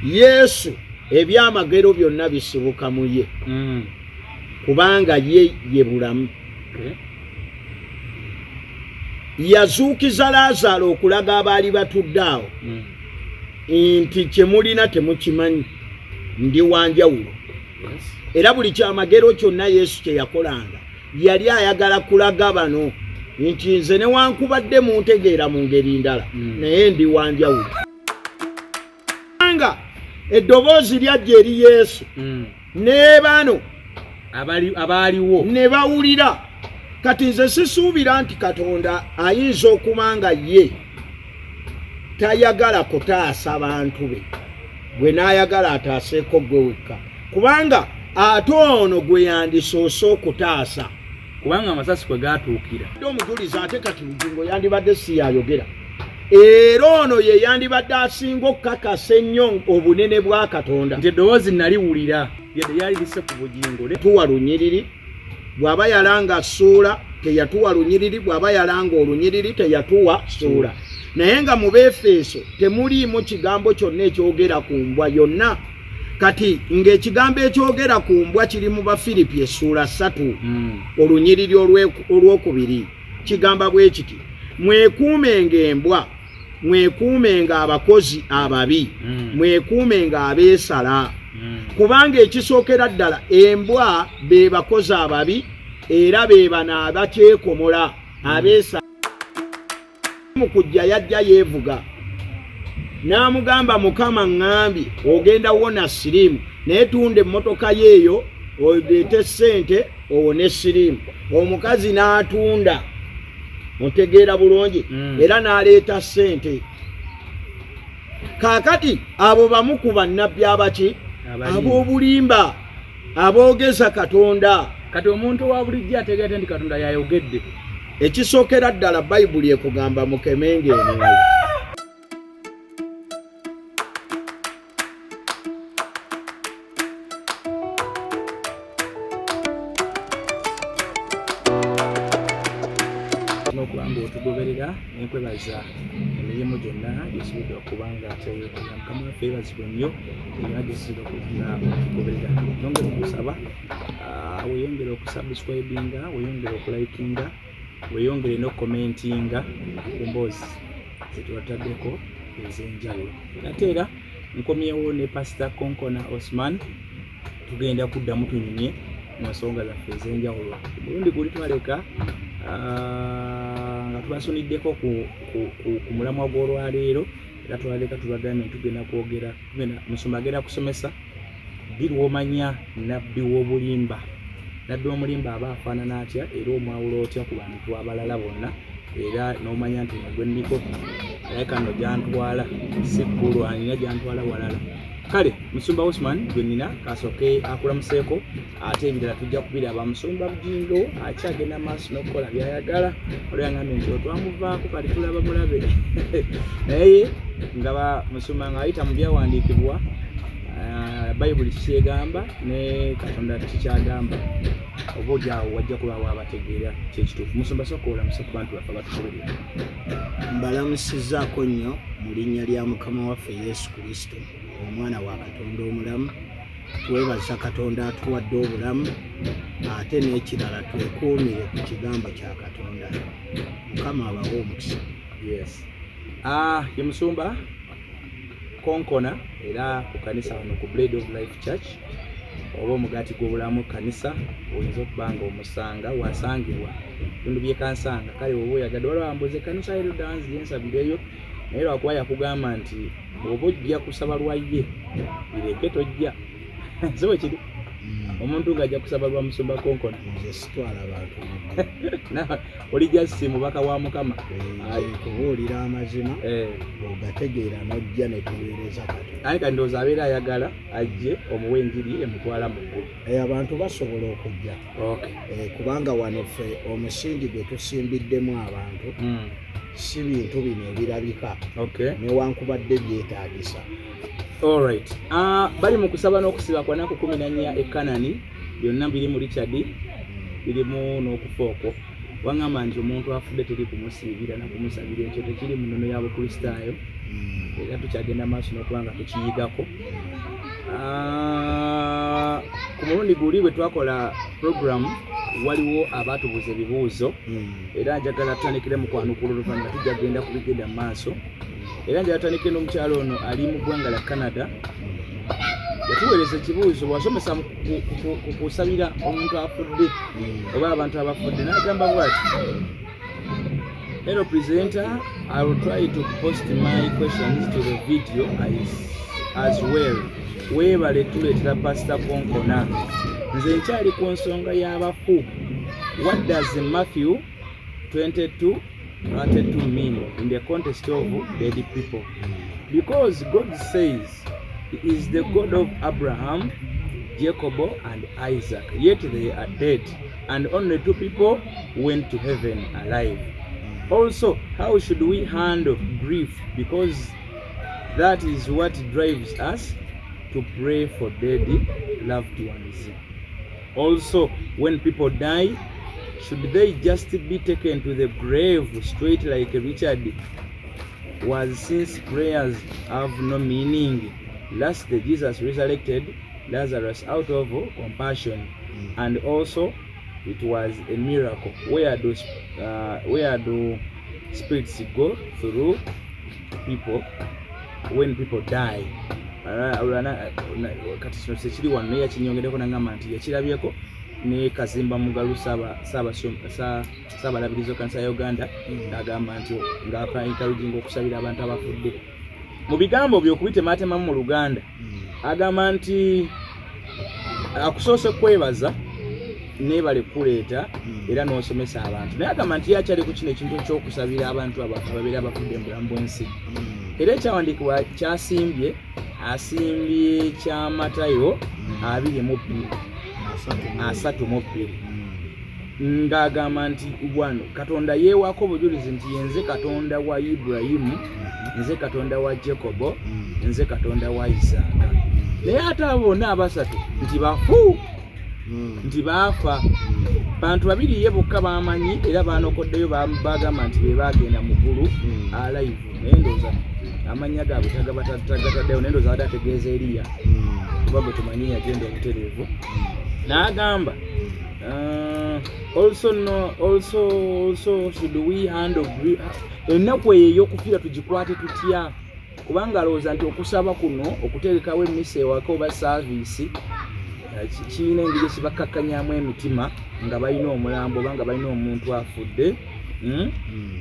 Yesu ebyamagero byonna bisibuka mu ye kubanga ye bulamu. Yazuukiza Laazaalo okulaga abaali batudde awo nti kye mulina temukimanyi, ndi wanjawulo. Era buli kyamagero kyonna Yesu kye yakolanga yali ayagala kulaga bano nti nze newankubadde muntegeera mu ngeri ndala naye ndi wanjawulo. Eddoboozi lyajja eri Yesu ne bano abaaliwo ne bawulira. Kati nze sisuubira nti Katonda ayinza okuba nga ye tayagala kutaasa bantu be gwe n'ayagala ataaseeko gwe wekka, kubanga ate ono gwe yandisoose okutaasa kubanga amasasi kwe gaatuukira. Omujulizi ate kati Bugingo yandibadde si yayogera, era ono ye yandibadde asinga okukakasa ennyo obunene bwa Katonda. Nti eddoboozi naliwulira lyali lisse ku Bugingo. Tuwa lunyiriri bw'aba yalanga ssuula teyatuwa lunyiriri, bw'aba yalanga olunyiriri teyatuwa ssuula. Naye nga mu Befeso temuliimu kigambo kyonna ekyogera ku mbwa yonna. Kati ng'ekigambo ekyogera ku mbwa kiri mu Bafilipi essuula 3 olunyiriri olwokubiri. Kigamba bwe kiti, mwekuumenga embwa, mwekuumenga abakozi ababi, mwekuumenga abeesala. Kubanga ekisookera ddala embwa be bakozi ababi era be bano abakyekomola abeesala. Mu kujja yajja yeevuga n'amugamba, Mukama ŋŋambye ogenda wona siriimu, naye tunda emmotoka yeeyo oleete ssente owone siriimu. Omukazi n'atunda, otegeera bulungi, era n'aleeta ssente. Kaakati abo bamu ku bannabbi abaki ab'obulimba aboogeza Katonda. Kati omuntu wa bulijjo ategeera nti Katonda yayogedde. Ekisookera ddala Bayibuli ekugamba mukemenge emyoyo. N'okubanga otugoberera nenkwebaza emirimu gyonna gyesobodde okubanga teyokola. Mukama waffe yeebazibwe nnyo era gyesobodde okubanga otugoberera. Yongera okusaba weyongere okusubscribinga, weyongere okulikinga, weyongere n'okomentinga ku mboozi zetubataddeko ez'enjawulo. Ate era nkomyewo ne Pastor Konkona Osman tugenda kuddamu tunyumye mu nsonga zaffe ez'enjawulo. Mulundi guli twaleka nga tubasuniddeko ku mulamwa gw'olwaleero era twaleka tubagambye tugenda kwogera musumba agenda kusomesa biri w'omanya nabbi w'obulimba. Nabbi w'omulimba aba afaanana atya era omwawula otya ku bantu abalala bonna, era n'omanya nti gwe ndiko naye kano gyantwala si ggulu nina gyantwala walala. Kale Musumba Osman gwe nina kasooke akulamuseeko, ate ebirala tujja kubiraba. Musumba Bugingo akyagenda maaso n'okukola byayagala. Olwo yangambye nti otwamuvaako kati tulaba mulabe naye nga Musumba ng'ayita mu byawandiikibwa Bayibuli kikyegamba ne Katonda kikyagamba, oba olyaawo wajja kulaawo abategeera kyekituufu. Musumba sooka olamuse ku bantu baffe abatugoberera. Mbalamusizzaako nnyo mu linnya lya Mukama waffe Yesu Kristo, omwana wa Katonda omulamu. Twebaza Katonda atuwadde obulamu, ate n'ekirala twekuumire ku kigambo kya Katonda. Mukama abawe omukisa. Yes. Ye Musumba Konkona era ku kanisa wano ku Bread of Life Church oba omugaati gw'obulamu kanisa. Oyinza okubanga omusanga wasangibwa bintu byekansanga. Kale oba oyagadde waliwo ambuze kanisa ero danzi yensabireyo, naye lwakuba yakugamba nti bw'oba ojja kusaba lwa ye bireke tojja so kiri omuntu ng'ajja kusaba lwa Musumba Konkona. Nze sitwala bantu olijja si mubaka wa Mukama kubuulira amazima ogategeera n'ojja ne tuweereza Katonda. Aye kati ndowooza abeera ayagala ajje omuwe enjiri emutwala mu ggulu. Abantu basobola okujja kubanga wano ffe omusingi gwe tusimbiddemu abantu si bintu bino ebirabika newankubadde byetaagisa. Alright. Bali mu kusaba n'okusiba kwa nnaku 14 e Kanani, byonna biri mu Richard, birimu n'okufa okwo. Wangamba nti omuntu afudde teri kumusiibira na kumusabira, ekyo tekiri mu nnono y'Abakristaayo. era tukyagenda maaso n'okubanga tukiyigako. Ku mulundi guli bwe twakola program waliwo abaatubuuza ebibuuzo era njagala tutandikire mu kwanukula oluvannyuma tujja kugenda kubigenda mu maaso. Era njagala tutandikire n'omukyalo ono ali mu ggwanga lya Canada. Yatuweereza ekibuuzo bw'asomesa ku kusabira omuntu afudde oba abantu abafudde n'agamba bw'ati: Hello presenter, I will try to post my questions to the video as well. Weebale tuleetera Pastor Konkona. Nze nkyali ku nsonga y'abafu. What does Matthew 22:32 mean in the context of dead people? Because God says He is the God of Abraham, Jacob and Isaac, yet they are dead, and only 2 people went to heaven alive. Also, how should we handle grief? Because that is what drives us to pray for dead loved ones. Also, when people die, should they just be taken to the grave straight like Richard was, since prayers have no meaning? Last, Jesus resurrected Lazarus out of compassion, and also it was a miracle. Where do spirits go through people when people die? Kati kino sekiri wano naye yakinyongereko nangamba nti yakirabyeko ne Kazimba Mugalu Saabalabirizi kanisa ya Uganda ng'agamba nti ng'akayita Bugingo okusabira abantu abafudde. Mu bigambo by'okubitemaatema mu Luganda agamba nti akusoose kwebaza nebale kuleeta era n'osomesa abantu, naye agamba nti yakyali ku kino ekintu ekyokusabira abantu ababeera abafudde mu bulamu bw'ensi. Era ekyawandiikibwa kyasimbye kya Matayo 22:32 ng'agamba nti bwano Katonda yeewako obujulizi nti yenze Katonda wa Ibulayimu, nze Katonda wa Jacobo, nze Katonda wa Isaaka. Naye ate abo bonna abasatu nti bafu, nti baafa. Bantu babiri ye bokka bamanyi era banokoddeyo bagamba nti be bagenda mu ggulu alive. Naye ndowooza amanya gaabwe tagataddeyo, naye ndowooza wadde ategeeza Eriya kuba bwe tumanyi yagenda obutereevu. N'agamba also should we handle grief? Ennaku eyo ey'okufiira tugikwate tutya? Kubanga alowooza nti okusaba kuno okuteekawo emmisa ewaka oba saaviisi kirina engeri ekibakakkanyamu emitima nga balina omulambo oba nga balina omuntu afudde.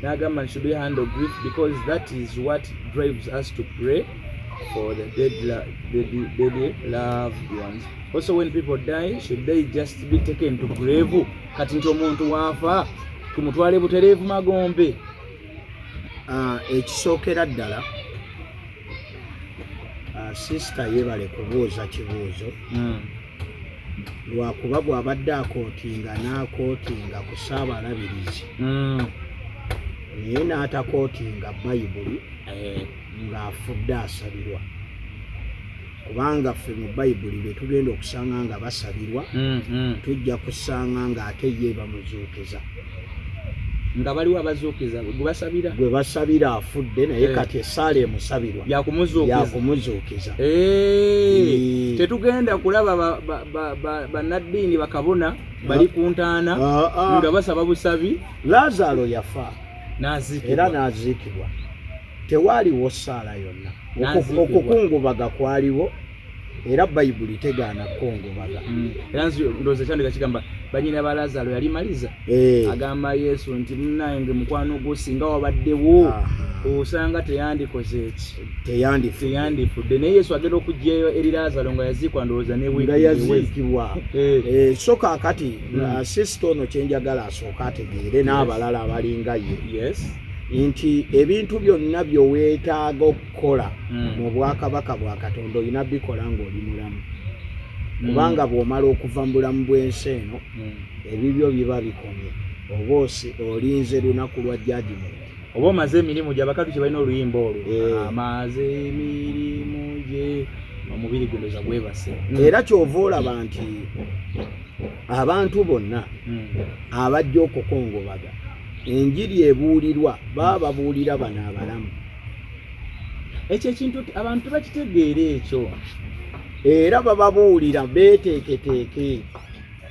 N'agamba should we handle grief because that is what drives us to pray for the dead loved ones. Also, when people die, should they just be taken to grave? Kati nti omuntu waafa tumutwale butereevu Magombe. Ekisookera ddala sister yeebale kubuuza kibuuzo lwakuba bw'abadde akootinga n'akootinga ku Saabalabirizi naye n'atakootinga Bayibuli ng'afudde asabirwa, kubanga ffe mu Bayibuli bwe tugenda okusanga nga basabirwa tujja kusanga ng'ate ye bamuzuukiza, nga baliwo abazuukiza gwe basabira afudde naye kati essaala emusabirwa yakumuzuukiza. Tetugenda kulaba bannaddiini bakabona bali ku ntaana nga basaba busabi. Lazaalo yafa era n'aziikibwa, tewaaliwo ssaala yonna, okukungubaga kwaliwo era Bayibuli tegaana kukungubaga. Era ndowooza kyandika kigamba banyina ba Lazaalo yali maliza, agamba Yesu nti munnange mukwano gwo singa wabaddewo osanga teyandikoze teyandifudde. Naye Yesu agenda okujjayo eri Lazaalo nga yaziikwa, ndowooza yaziikibwa. So kaakati sisita ono kyenjagala asooka ategeere n'abalala abalinga ye nti ebintu byonna byoweetaaga okukola mu bwakabaka bwa Katonda olina bikola ng'oli mulamu, kubanga bw'omala okuva mu bulamu bw'ensi eno ebibyo biba bikomye, oba olinze lunaku lwa judgment, oba omaze emirimu gye abakatu kye balina oluyimba olwo amaze emirimu gye omubiri gwendooza gwebase. Era kyova olaba nti abantu bonna abajja okukongobaga enjiri ebuulirwa baba babuulira bano abalamu. ekyo ekintu abantu bakitegeera ekyo era bababuulira beeteeketeeke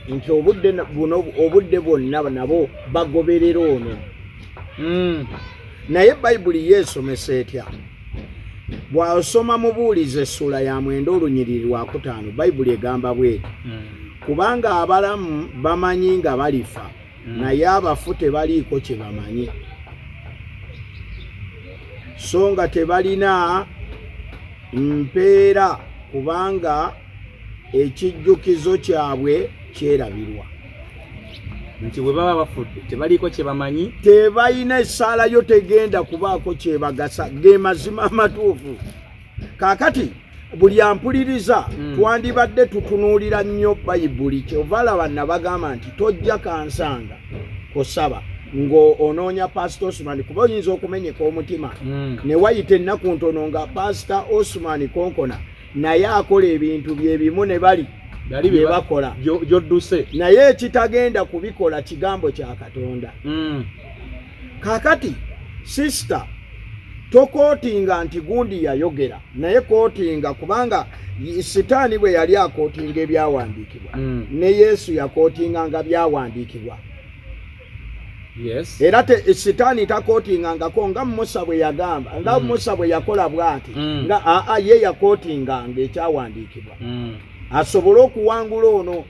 nti obudde bwonna nabo bagoberera ono. Naye bayibuli yeesomesa etya? Bw'osoma Mubuulizi essula ya 9 olunyiriri lwa 5 bayibuli egamba bweti kubanga abalamu bamanyi nga balifa naye abafu tebaliiko kye bamanyi so nga tebalina mpeera kubanga ekijjukizo kyabwe kyerabirwa. Nti bwe baba bafudde tebaliiko kye bamanyi, tebalina essaala yo tegenda kubaako kyebagasa, ge mazima amatuufu. Kaakati buli ampuliriza twandibadde tutunuulira nnyo bayibuli kyova laba nabagamba nti tojja kansanga kusaba ng'onoonya Pastor Osman kuba oyinza okumenyeka omutima ne wayita ennaku ntono nga Pastor Osman Konkona naye akola ebintu bye bimu ne bali bye bakola gy'odduse naye ekitagenda kubikola kigambo kya Katonda. Kaakati sister tokootinga nti gundi yayogera naye kootinga kubanga sitaani bwe yali akootinga ebyawandiikibwa ne Yesu yakootinga nga byawandiikibwa. Yes. Era sitaani takootingangako nga Musa bwe yagamba nga Musa bwe yakola bw'ati nga ye yakootinganga ekyawandiikibwa asobole okuwangula ono.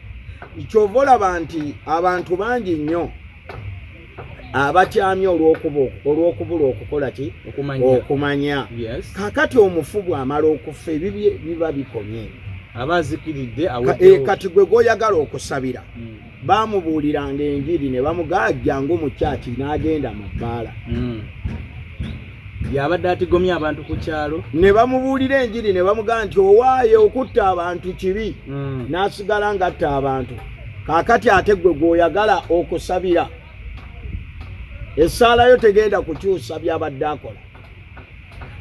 Kyova olaba nti abantu bangi nnyo abakyamya olw'okubula okukola ki okumanya. Kaakati omufu bw'amala okufa ebibye biba bikomye abazikiridde kati gwe gw'oyagala okusabira baamubuuliranga enjiri ne bamugajja ng'omukyaki n'agenda mu bbaala yabadde atigomya abantu ku kyalo ne bamubuulira enjiri ne bamugamba nti owaaye okutta abantu kibi n'asigala ng'atta abantu. Kaakati ate gwe gw'oyagala okusabira essaala yo tegenda kukyusa byabadde akola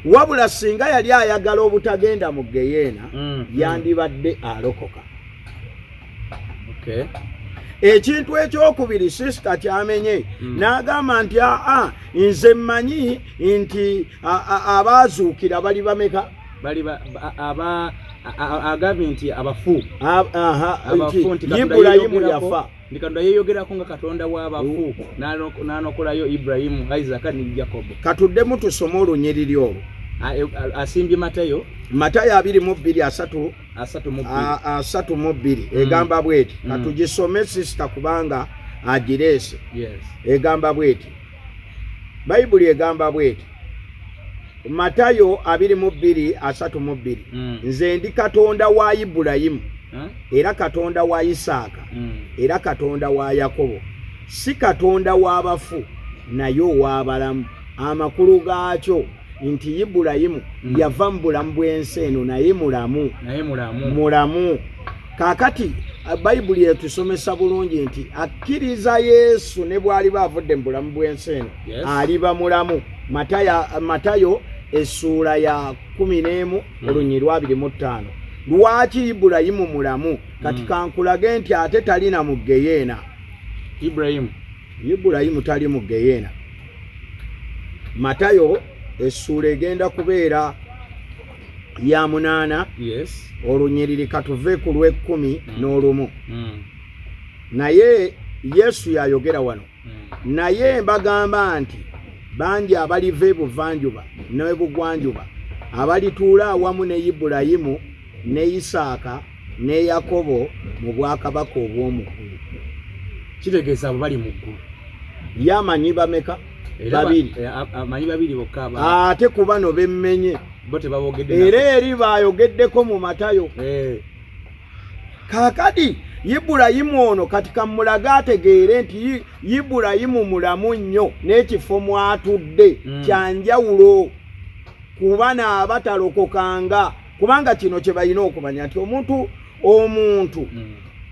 wabula singa yali ayagala obutagenda mu geyeena yandibadde alokoka. Ekintu ekyokubiri sisita kyamenye n'agamba nti nze mmanyi nti abaazuukira bali bameka agambye nti abafu Ibulayimu yafa ndi Katonda yeeyogerako nga Katonda w'abafu n'anokolayo Ibulayimu, Isaka ne Yakobo. Katuddemu tusome olunyiriri olwo asimbye Matayo 22:32 egamba bweti katugisome sisita kubanga agireese. Egamba bweti bayibuli egamba bweti Matayo 22:32 nze ndi Katonda wa Ibulayimu era Katonda wa Isaaka era Katonda wa Yakobo, si Katonda w'abafu naye ow'abalamu. Amakulu gaakyo nti Ibulayimu yava mu bulamu bw'ensi eno naye mulamu. Kaakati bayibuli etusomesa bulungi nti akkiriza Yesu ne bw'aliba avudde mu bulamu bw'ensi eno aliba mulamu. Matayo essula ya 11 olunyiriri 25. Lwaki Ibulayimu mulamu? Kati kankulage nti ate talina mu geyeena. Ibulayimu tali mu geyeena. Matayo essula egenda kubeera ya 8 olunyiriri katuve ku lw'ekkumi n'olumu. Naye Yesu yayogera wano naye mbagamba nti bangi abaliva ebuvanjuba n'ebugwanjuba abalituula awamu ne Ibulayimu ne Isaaka ne Yakobo mu bwakabaka obw'omugulu. Kitegeeza abo bali mu ggulu yamanyi bameka? Babiri. Amanyi babiri bokka ate ku bano bemmenye bo tebabogedde era eri bayogeddeko mu Matayo. Kaakati Ibulayimu ono kati kamulaga ategeere nti Ibulayimu mulamu nnyo n'ekifo mwatudde kyanjawulo kuba n'abatalokokanga kubanga kino kye balina okumanya nti omuntu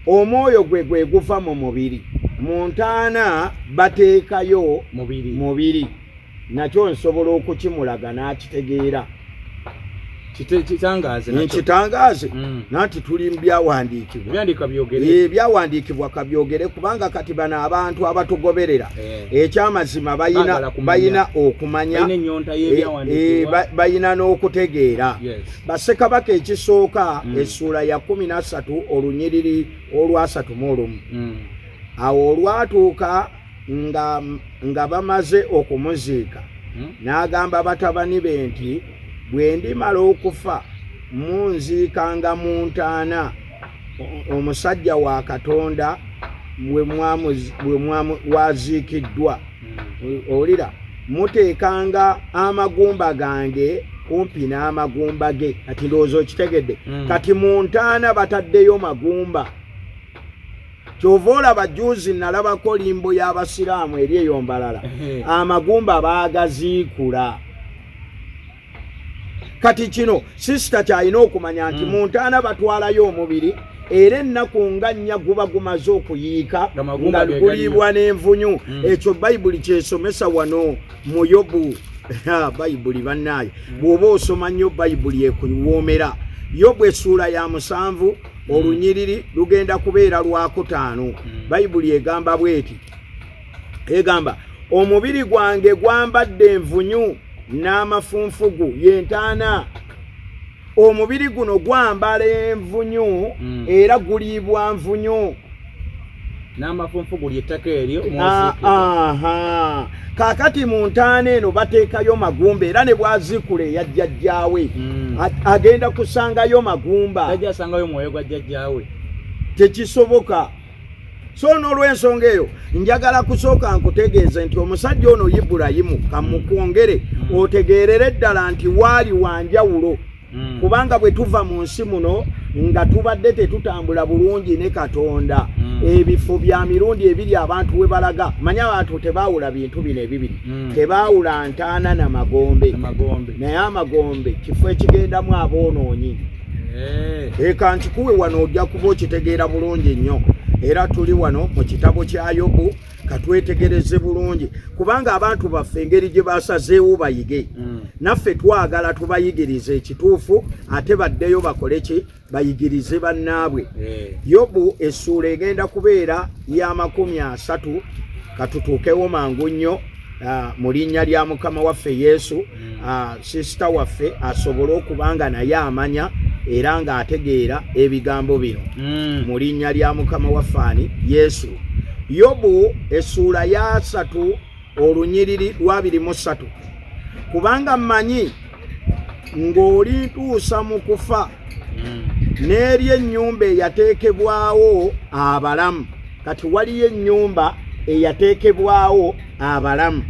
omwoyo gwe guva mu mubiri, mu ntaana bateekayo mubiri nakyo nsobola okukimulaga n'akitegeera. Nkitangaze nanti tuli mbyawandiikibwa byawandiikibwa kabyogere kubanga kati bano abantu abatugoberera ekyamazima bayina okumanya bayina n'okutegeera Bassekabaka ekisooka essula ya 13 olunyiriri olwa 31 awo olwatuuka nga bamaze okumuziika n'agamba batabani be nti bwe ndimala okufa munziikanga mu ntaana omusajja wa Katonda waziikiddwa olira muteekanga amagumba gange kumpi n'amagumba ge kati ndowooza okitegedde kati mu ntaana bataddeyo magumba kyova olaba juzi nalabako limbo y'abasiraamu eri eyo mbalala amagumba baagaziikula kati kino sisita kyalina okumanya nti mu ntaana batwalayo omubiri era ennaku nga nnya guba gumaze okuyiika nga guliibwa n'envunyu ekyo bayibuli kyesomesa wano mu Yobu bayibuli bannaayo bw'oba osoma nnyo bayibuli ekuwoomera Yobu essula ya 7 olunyiriri lugenda kubeera lwa 5 bayibuli egamba bweti egamba omubiri gwange gwambadde envunyu n'amafunfugu y'entaana omubiri guno gwambala envunyu era guliibwa nvunyu n'amafunfugu ly'ettaka eryo kaakati mu ntaana eno bateekayo magumba era ne bwazikula eya jjajjaawe agenda kusangayo magumba ajja asangayo omwoyo gwa jjajjaawe tekisoboka so n'olw'ensonga eyo njagala kusooka nkutegeeze nti omusajja ono Ibulayimu kamukwongere otegeerere ddala nti waali wanjawulo kubanga bwe tuva mu nsi muno nga tubadde tetutambula bulungi ne Katonda ebifo bya mirundi ebiri abantu we balaga manya abantu tebaawula bintu bino ebibiri tebaawula ntaana na magombe naye amagombe kifo ekigendamu aboonoonyi eka nkikuwe wano ojja kuba okitegeera bulungi nnyo era tuli wano mu kitabo kya Yobu katwetegereze bulungi kubanga abantu baffe engeri gye basazeewo bayige naffe twagala tubayigirize ekituufu ate baddeyo bakole ki bayigirize bannaabwe Yobu essula egenda kubeera ya 30 katutuukewo mangu nnyo mu linnya lya Mukama waffe Yesu sisita waffe asobole okubanga naye amanya era ng'ategeera ebigambo bino mu linnya lya Mukama waffe Yesu Yobu essula ya 3 olunyiriri lwa 23 kubanga mmanyi ng'oli ntuusa mu kufa n'eri ennyumba eyateekebwawo abalamu kati waliyo ennyumba eyateekebwawo abalamu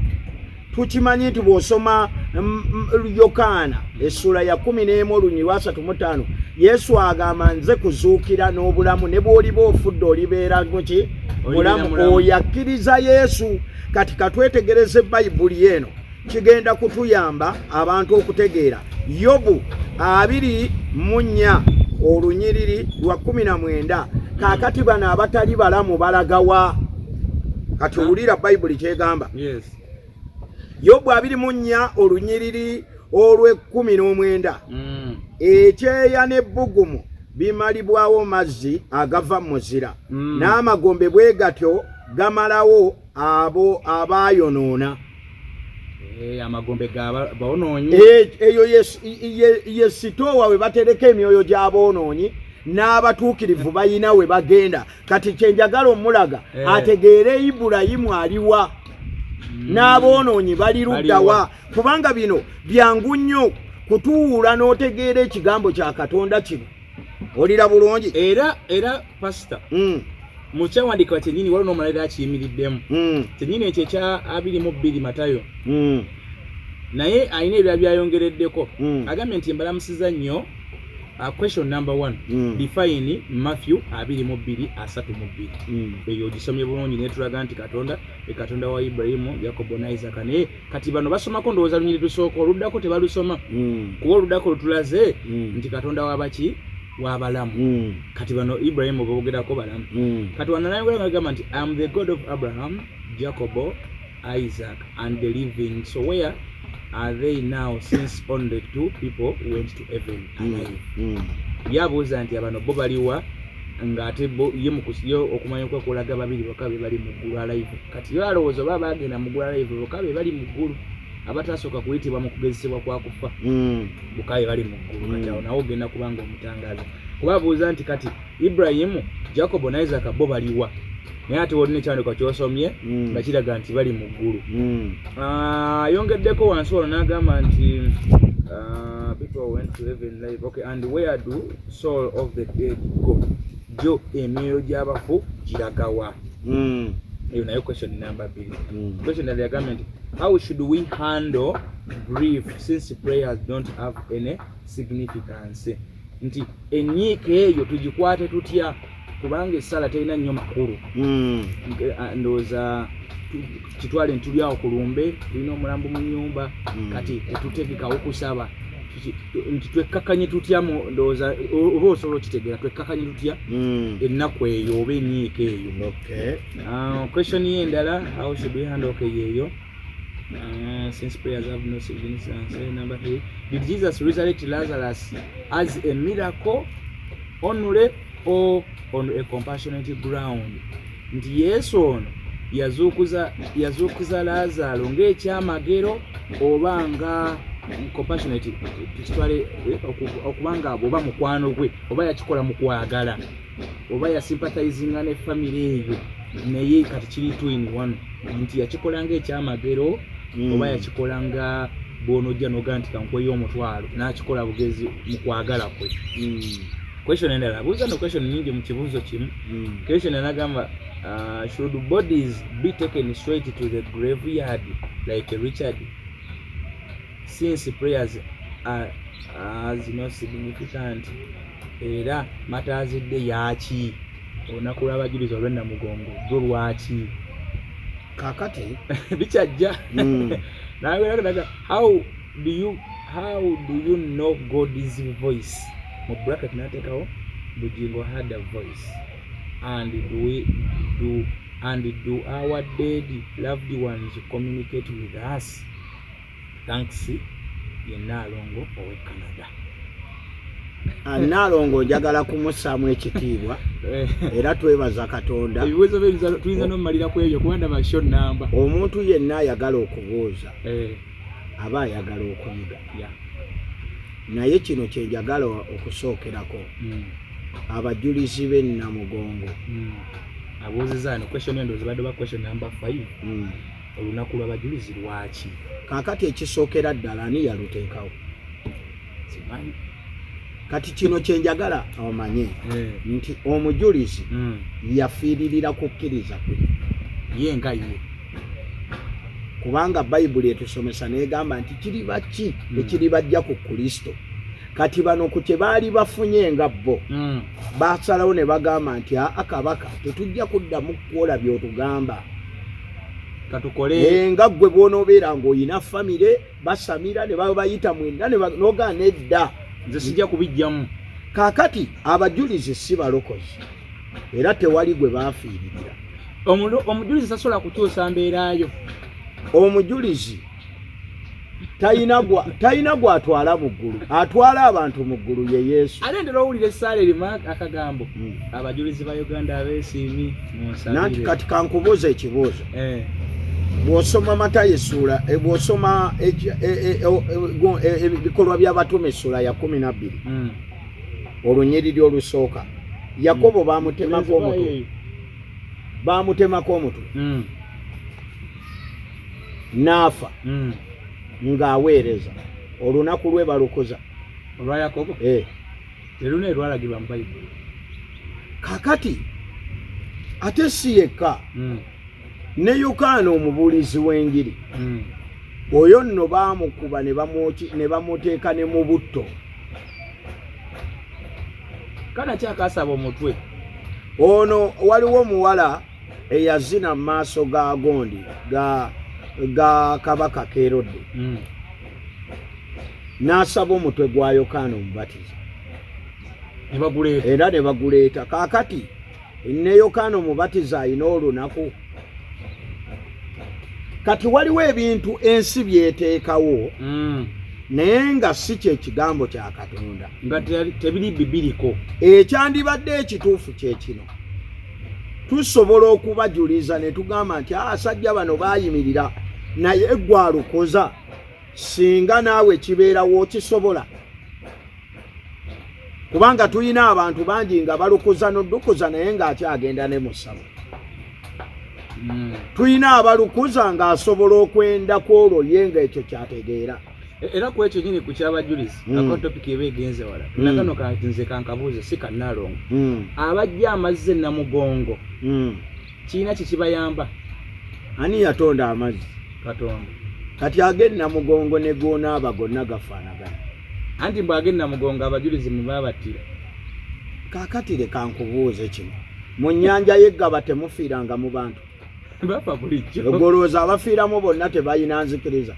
tukimanyi nti bw'osoma Yokaana essula ya 11 olunyiriri lwa 35 Yesu agamba nze kuzuukira n'obulamu ne bw'oliba ofudde olibeera muki mulamu oyakkiriza Yesu kati katwetegereze bayibuli eno kigenda kutuyamba abantu okutegeera Yobu 24 olunyiriri lwa 19 kaakati bano abatali balamu balagawa kati owulira bayibuli kyegamba Yobu 24 olunyiriri olw'e19 ekyeya n'ebbugumu bimalibwawo mazzi agava mu muzira n'amagombe bwe gatyo gamalawo abo abaayonoona amagombe g'aboonoonyi eyo yesitoowa we batereka emyoyo gy'aboonoonyi n'abatuukirivu bayina we bagenda kati kyenjagala omulaga ategeere Ibulayimu aliwa n'aboonoonyi bali luddawa kubanga bino byangu nnyo kutuwula n'otegeera ekigambo kya Katonda kino olira bulungi era pastor mu kyawandiikibwa kyennyini waliwo n'omulalira akiyimiriddemu kyennyini ekyo ekya 22 Matayo naye alina ebira byayongereddeko agambye nti mbalamusiza nnyo question number 1 define Matthew 22:32 eyo gisomye bulungi netulaga nti Katonda wa Ibrahimu Yakobo na Isaka naye kati bano basomako ndowooza lunyiri lusooka oluddako tebalusoma kuba oluddako lutulaze nti Katonda wabaki wabalamu kati bano Ibrahimu bogerako balamu kati wananayogera ngagamba nti I am the God of Abraham, Jacob, Isaac and the living. So where are they now since only 2 people went to heaven alive? Yabuuza nti abano bo baliwa ng'ate bo ye mukusiyo okumanya kwa kulaga babiri bakabe bali mu ggulu alive. Kati yo alowooza baba bagenda mu ggulu alive bakabe bali mu ggulu abatasooka kuyitibwa mu kugezesebwa kwa kufa bukabe bali mu ggulu. Kati awo nawo ogenda kubanga omutangaza kuba abuuza nti kati Ibrahimu, Jacobo ne Isaac bo baliwa naye ate wolina ekyandikwa kyosomye nga kiraga nti bali mu ggulu. Yongeddeko wansi olwo n'agamba nti people went to heaven live. Okay, and where do soul of the dead go? Jo emyoyo gy'abafu giragawa? Eyo nayo question number 2. Question of the government: how should we handle grief since prayers don't have any significance? Nti enyiika eyo tugikwate tutya kubanga essala terina nnyo makulu. Ndowooza kitwale ntuli awo ku lumbe tulina omulambo mu nnyumba kati tetutegekawo kusaba nti twekkakanye tutya ndowooza oba osobola okitegeera twekkakanye tutya ennaku eyo oba enyiika eyo. Question ye endala: how should we handle yeeyo since prayers have no significance? Number 3: did Jesus resurrect Lazarus as a miracle only or on a compassionate ground? Nti Yesu ono yazuukuza Lazaro ng'ekyamagero oba nga compassionate kitwale okubanga oba mukwano gwe oba yakikola mu kwagala oba yasympathizinga ne family eyo naye kati kiri 2 in 1 nti yakikola ng'ekyamagero oba yakikola nga bw'onojja noga nti kankweyo omutwalo n'akikola bugezi mu kwagala kwe. Question endala abuuza no question nyingi mu kibuuzo kimu. Question anagamba should bodies be taken straight to the graveyard like Richard since prayers are as no significant? Era matazidde yaki olunaku lw'abajulizi olw'enna mugongo go lwaki kakati bikyajja naga how do you know God's voice? Mu bracket natekawo Bugingo had a voice, and do our dead loved ones communicate with us? Thanks Nalongo owe Canada. Nalongo njagala kumusaamu ekitiibwa era twebaza Katonda. Ebibuuzo bye tuyinza n'omalira ku ebyo kubanda ba show number. Omuntu yenna ayagala okubuuza aba ayagala okuyiga. Naye kino kye njagala okusookerako abajulizi b'ennamugongo abuuzizza no question endo zibadde ba question number 5 olunaku lw'abajulizi lwaki. Kaakati ekisookera ddala ani yaluteekawo? Simanyi. Kati kino kye njagala omanye nti omujulizi yafiiririra kukkiriza kwe ye nga ye, kubanga Bayibuli etusomesa negamba nti kiri baki ekiri bajja ku Kristo. Kati bano ku kye baali bafunye nga bo basalawo ne bagamba nti akabaka tetujja kuddamu kukola by'otugamba katukole nga ggwe bw'onoobeera ng'olina famire basamira ne babayita mwenda nogaa nedda nze sijja kubijjamu. Kaakati abajulizi si balokozi era tewali gwe baafiiririra. Omujulizi tasobola kukyusa mbeerayo. Omujulizi talina gw'atwala mu ggulu, atwala abantu mu ggulu ye Yesu. Ate ndera owulira essaala erima akagambo abajulizi ba Uganda abeesiimi munsabire. Nanti kati kankubuuza ekibuuzo. Bw'osoma Matayo essula, bw'osoma ebikolwa by'abatume essula ya 12 olunyiriri olusooka, Yakobo baamutemako omutwe n'afa ng'aweereza olunaku lwe balukoza olwa Yakobo teruna erwalagirwa mu Bayibuli. Kakati ate si yekka ne Yokaana omubuulizi w'enjiri oyo nno baamukuba ne bamuteeka ne mu butto. Kana kyakasaba omutwe ono waliwo omuwala eyazina mu maaso ga gondi ga kabaka Kerode n'asaba omutwe gwa Yokaana omubatiza era ne baguleeta. Kaakati ne Yokaana omubatiza alina olunaku. kati waliwo ebintu ensi byeteekawo naye nga si kye kigambo kya Katonda nga tebiri bibiriko. Ekyandibadde ekituufu kye kino, tusobola okubajuliza ne tugamba nti asajja bano baayimirira naye gwe alukoza, singa naawe kibeerawo kisobola. Kubanga tulina abantu bangi nga balukuza n'oddukuza naye ng'akyagenda ne mu ssabo. Tulina abalukuza ng'asobola okwenda ku olwo ye ng'ekyo kyategeera. Era ku ekyo nyini ku kyabajulizi ako topiki eba egenze wala nakano kanti nze kankabuuze si kannaalongo abajja amazzi Namugongo kiina kikibayamba? Ani yatonda amazzi? Katonda. Kati agenda Namugongo ne goonaaba gonna gafaanagana. Anti bw'agenda Namugongo abajulizi mwe babattira. Kaakati leka nkubuuze kino, mu nnyanja y'Eggaba temufiiranga mu bantu? Bafa bulijjo. Ogolooza abafiiramu bonna tebalina nzikiriza?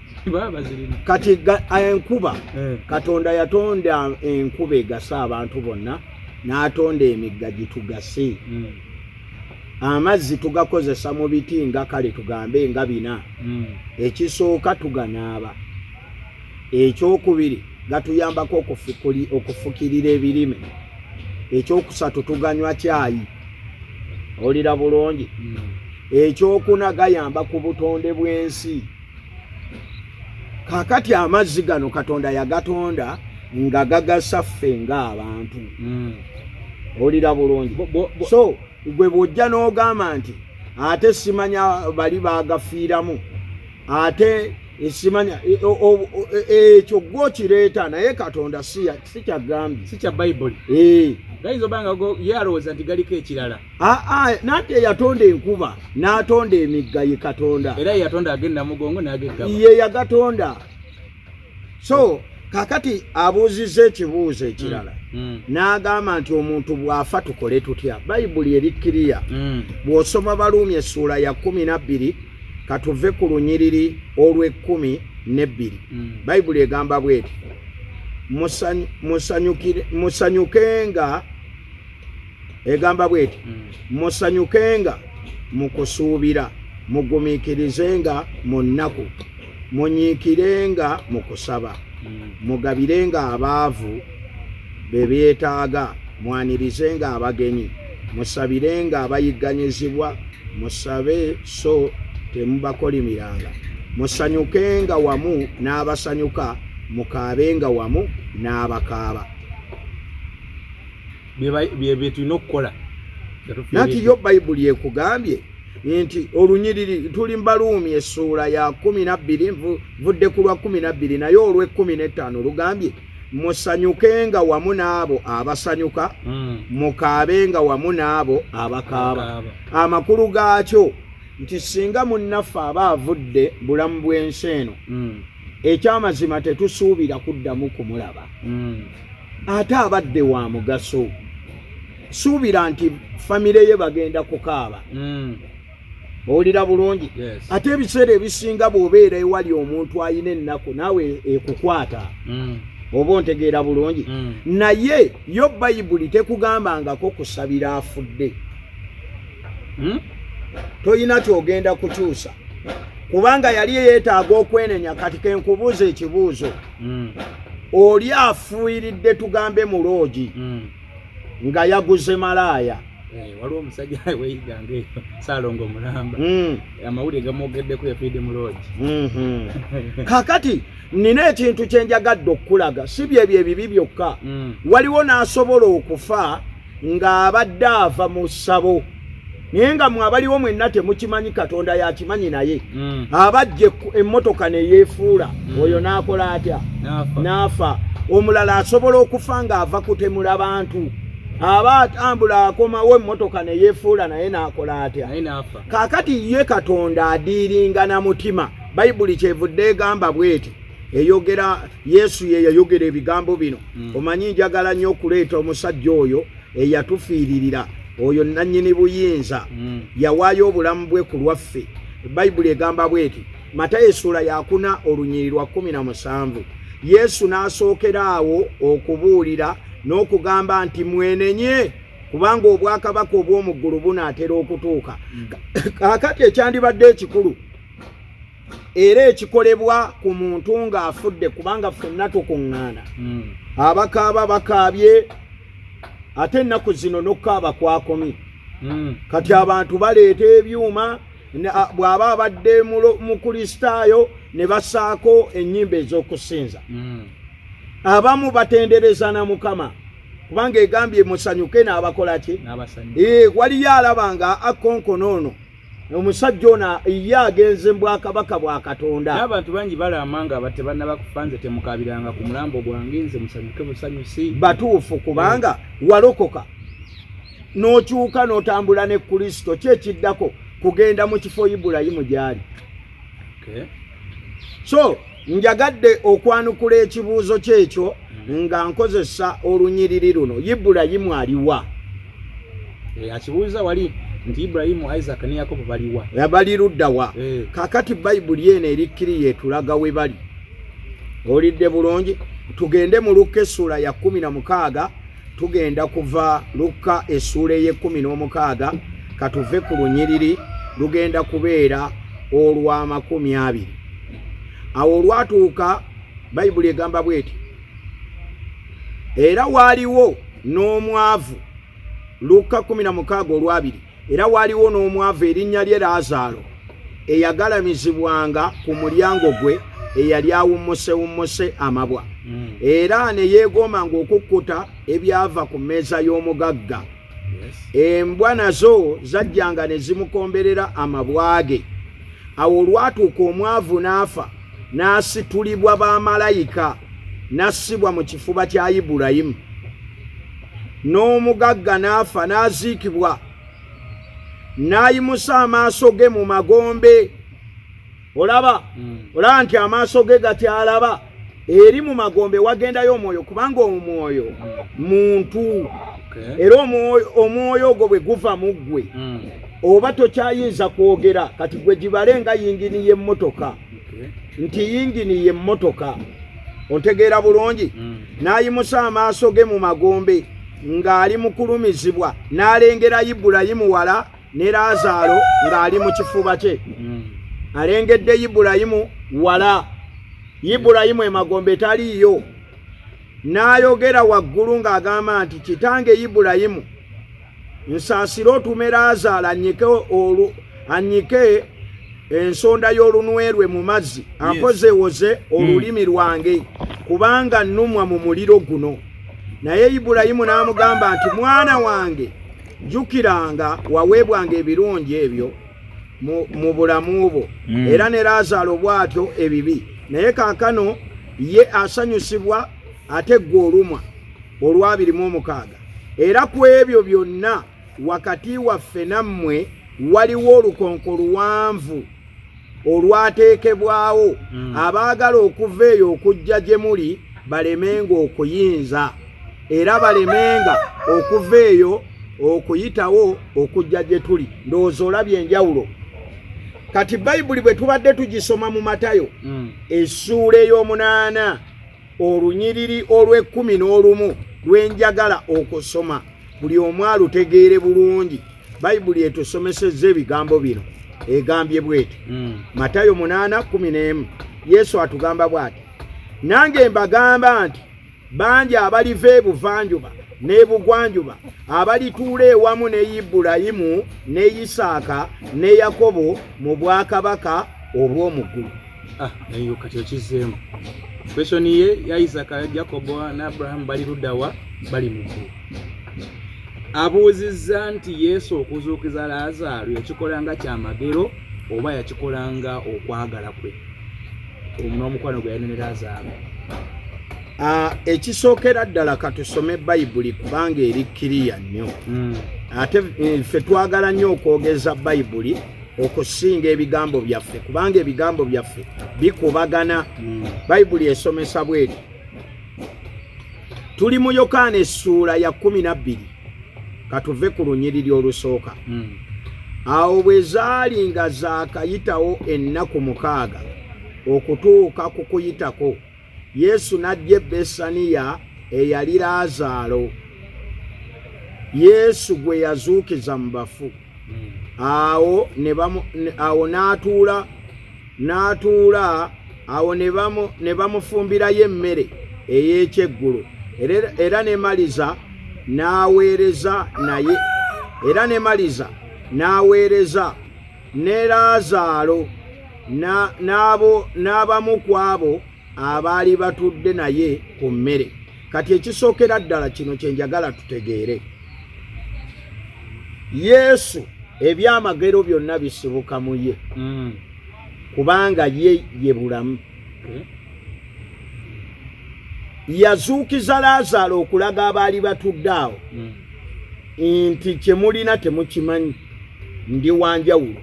Kati enkuba, Katonda yatonda enkuba egasa abantu bonna, n'atonda emigga gitugase. Amazzi tugakozesa mu biti nga kale tugambe nga 4. Ekisooka tuganaaba. Ekyokubiri gatuyambako okufukirira ebirime. Ekyokusatu tuganywa caayi. Olira bulungi. Ekyokuna gayamba ku butonde bw'ensi. Kaakati amazzi gano Katonda yagatonda nga gagasa ffe ng'abantu. Olira bulungi. So gwe bw'ojja n'ogamba nti ate simanya bali baagafiiramu, ate simanya ekyo gw'okireeta naye Katonda si kyagambye, si kya Bayibuli. Gayinza obanga ye alowooza nti galiko ekirala. Nate yatonda enkuba n'atonda emigga ye Katonda. Era yatonda agenda Namugongo n'ag'Eggaba. Ye yagatonda. So kakati abuuzizza ekibuuzo ekirala n'agamba nti omuntu bw'afa tukole tutya? Bayibuli erikkiriya. Bw'osoma Baluumi essuula ya 12 katuve ku lunyiriri olw'12. Bayibuli egamba bweti musanyukenga, egamba bweti musanyukenga mu kusuubira, mugumiikirizenga mu nnaku, munyiikirenga mu kusaba, mugabirenga abaavu be beetaaga, mwanirizenga abagenyi, musabirenga abayigganyizibwa, musabe so temubakolimiranga, musanyukenga wamu n'abasanyuka, mukaabenga wamu n'abakaaba. bye tulina okukola. Nati yo Bayibuli ekugambye nti olunyiriri tuli Baluumi essuula ya 12 vudde ku lwa 12 naye olw'15 lugambye musanyukenga wamu n'abo abasanyuka, mukaabenga wamu n'abo abakaaba. Amakulu gaakyo nti singa munnaffe aba avudde bulamu bw'ensi eno, ekyamazima tetusuubira kuddamu kumulaba, ate abadde wa mugaso. Suubira nti famire ye bagenda kukaaba. Owulira bulungi? Ate ebiseera ebisinga bw'obeera ewali omuntu ayina ennaku naawe ekukwata. Oba ontegeera bulungi? Naye yo Bayibuli tekugambangako kusabira afudde. Toyina kyogenda kukyusa kubanga yali yeetaaga okwenenya. Kati kenkubuuza ekibuuzo, oli afuuyiridde tugambe mu loogi nga yaguze malaaya. Waliwo omusajja weeyiganga eyo Saalongo Mulamba, amawulire gamwogeddeko yafiidde mu loogi. Kakati nina ekintu kye njagadde okulaga, si byebyo ebibi byokka. Waliwo n'asobola okufa ng'abadde ava mu ssabo, naye nga mwe abaliwo mwenna temukimanyi, Katonda yakimanyi naye. Abajja emmotoka ne yeefuula, oyo n'akola atya? N'afa. Omulala asobola okufa ng'ava kutemula bantu, aba atambula akomawo emmotoka ne yeefuula naye n'akola atya? Kaakati ye Katonda adiiringa na mutima. Bayibuli kyevudde egamba bweti, eyogera Yesu ye yayogera ebigambo bino. Omanyi njagala nnyo okuleeta omusajja oyo eyatufiiririra, oyo nannyini buyinza, yawaayo obulamu bwe ku lwaffe. Bayibuli egamba bweti, Matayo essuula ya 4 olunyiriri lwa 17. Yesu n'asookera awo okubuulira n'okugamba nti mwenenye kubanga obwakabaka obw'omu ggulu bunaatera okutuuka. Kaakati ekyandibadde ekikulu era ekikolebwa ku muntu ng'afudde kubanga ffenna tukuŋŋaana abakaaba bakaabye ate ennaku zino n'okukaaba kwakomye kati abantu baleeta ebyuma bw'aba abadde mukristaayo ne bassaako ennyimba ez'okusinza abamu batendereza na Mukama kubanga egambye musanyuke n'abakola ki waliyo alaba nga Konkona ono omusajja ono ye agenze mu bwakabaka bwa Katonda n'abantu bangi balama nga batebannaba kufa nze temukabiranga ku mulambo gwange nze musanyuke busanyusi batuufu kubanga walokoka n'okyuka n'otambula ne Kristo kyekiddako kugenda mu kifo Ibulayimu gyali so njagadde okwanukula ekibuuzo kyekyo nga nkozesa olunyiriri luno Ibulayimu aliwa akibuuza wali nti Ibulayimu Isaac ne Yakobo baliwa bali luddawa kakati bayibuli eno erikkiri yetulaga we bali olidde bulungi tugende mu Luka essula ya 16 tugenda kuva Luka essula ye 16 katuve ku lunyiriri lugenda kubeera olwa 20 awo olwatuuka bayibuli egamba bweti era waaliwo n'omwavu Luka 16 olwabiri era waaliwo n'omwavu erinnya lye Lazaalo eyagalamizibwanga ku mulyango gwe eyali awummuse amabwa era ne yeegomanga okukkuta ebyava ku mmeeza y'omugagga embwa nazo zajjanga ne zimukomberera amabwa ge awo olwatuuka omwavu n'afa n'asitulibwa bamalayika n'assibwa mu kifuba kya Ibulayimu n'omugagga n'afa n'aziikibwa n'ayimusa amaaso ge mu magombe olaba nti amaaso ge gatyalaba eri mu magombe wagendayo omwoyo kubanga omwoyo muntu era omwoyo ogwo bwe guva mu ggwe oba tokyayinza kwogera kati gwe gibale nga yingini y'emmotoka nti yingini y'emmotoka ontegeera bulungi n'ayimusa amaaso ge mu magombe ng'ali mu kulumizibwa n'alengera Ibulayimu wala ne Lazaalo ng'ali mu kifuba kye alengedde Ibulayimu wala Ibulayimu emagombe taliiyo n'ayogera waggulu ng'agamba nti kitange Ibulayimu nsaasira otume Lazaalo annyike ensonda y'olunwe lwe mu mazzi ampozeewoze olulimi lwange kubanga nnumwa mu muliro guno naye Ibulayimu n'amugamba nti mwana wange jjukiranga waweebwanga ebirungi ebyo mu bulamu bwo era ne Lazaalo bw'atyo ebibi naye kaakano ye asanyusibwa ate ggwe olumwa olwa 26 era ku ebyo byonna wakati waffe nammwe waliwo olukonko luwanvu olwateekebwawo abaagala okuva eyo okujja gye muli balemenga okuyinza era balemenga okuva eyo okuyitawo okujja gye tuli ndowooza olabye enjawulo kati bayibuli bwe tubadde tugisoma mu Matayo essuula ey'omunaana olunyiriri olw'11 lwenjagala okusoma buli omu alutegeere bulungi bayibuli etusomesezza ebigambo bino egambye bweti Matayo 8:11 Yesu atugamba bw'ati nange mbagamba nti bangi abaliva ebuvanjuba n'ebugwanjuba abalituula ewamu ne Ibulayimu ne Isaaka ne Yakobo mu bwakabaka obw'omu ggulu. Eyo kati okizeemu kwesoni ye ya Isaaka Yakobo ne Abrahamu bali luddawa bali mu ggulu. Abuuzizza nti Yesu okuzuukiza Lazaalo yakikolanga kyamagero oba yakikolanga okwagala kwe n'omukwano gwe yalina ne Lazaalo. Ekisookera ddala katusome bayibuli kubanga eri kiriya nnyo ate ffe twagala nnyo okwogeza bayibuli okusinga ebigambo byaffe kubanga ebigambo byaffe bikubagana. Bayibuli esomesa bweti tuli mu Yokaana essuula ya 12 katuve ku lunyiriri olusooka. Awo bwe zaali nga zaakayitawo ennaku 6 okutuuka ku kuyitako Yesu n'ajja e Besaniya eyali Lazaalo Yesu gwe yazuukiza mu bafu. Awo n'atuula n'atuula awo ne bamufumbirayo emmere ey'ekyeggulu era ne maliza n'aweereza ne Laazaalo n'abamu ku abo abaali batudde naye ku mmere. Kati ekisookera ddala kino kye njagala tutegeere. Yesu ebyamagero byonna bisibuka mu ye kubanga ye bulamu. Yazuukiza Laazaalo okulaga abaali batudde awo nti kye mulina temukimanyi, ndi wanjawulo.